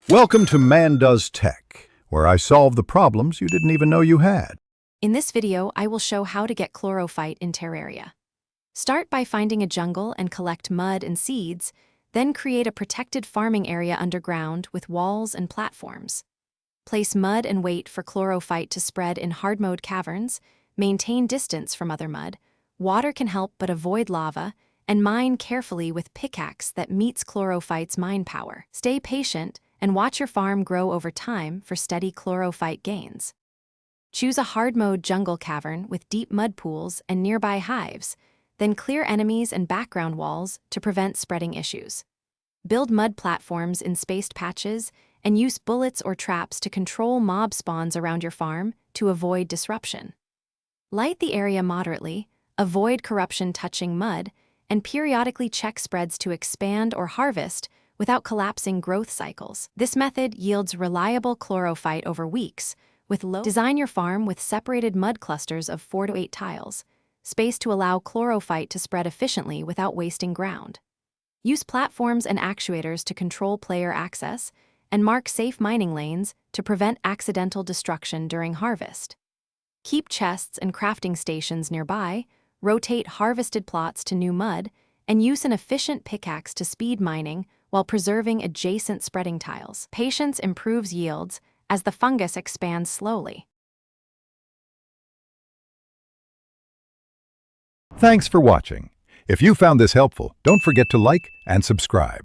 Welcome to Man Does Tech, where I solve the problems you didn't even know you had. In this video, I will show how to get chlorophyte in Terraria. Start by finding a jungle and collect mud and seeds, then create a protected farming area underground with walls and platforms. Place mud and wait for chlorophyte to spread in hard-mode caverns, maintain distance from other mud, water can help but avoid lava, and mine carefully with pickaxe that meets chlorophyte's mine power. Stay patient and watch your farm grow over time for steady chlorophyte gains. Choose a hard-mode jungle cavern with deep mud pools and nearby hives, then clear enemies and background walls to prevent spreading issues. Build mud platforms in spaced patches and use bullets or traps to control mob spawns around your farm to avoid disruption. Light the area moderately, avoid corruption touching mud, and periodically check spreads to expand or harvest without collapsing growth cycles. This method yields reliable chlorophyte over weeks. Design your farm with separated mud clusters of 4 to 8 tiles, spaced to allow chlorophyte to spread efficiently without wasting ground. Use platforms and actuators to control player access, and mark safe mining lanes to prevent accidental destruction during harvest. Keep chests and crafting stations nearby, rotate harvested plots to new mud, and use an efficient pickaxe to speed mining while preserving adjacent spreading tiles. Patience improves yields as the fungus expands slowly. Thanks for watching. If you found this helpful, don't forget to like and subscribe.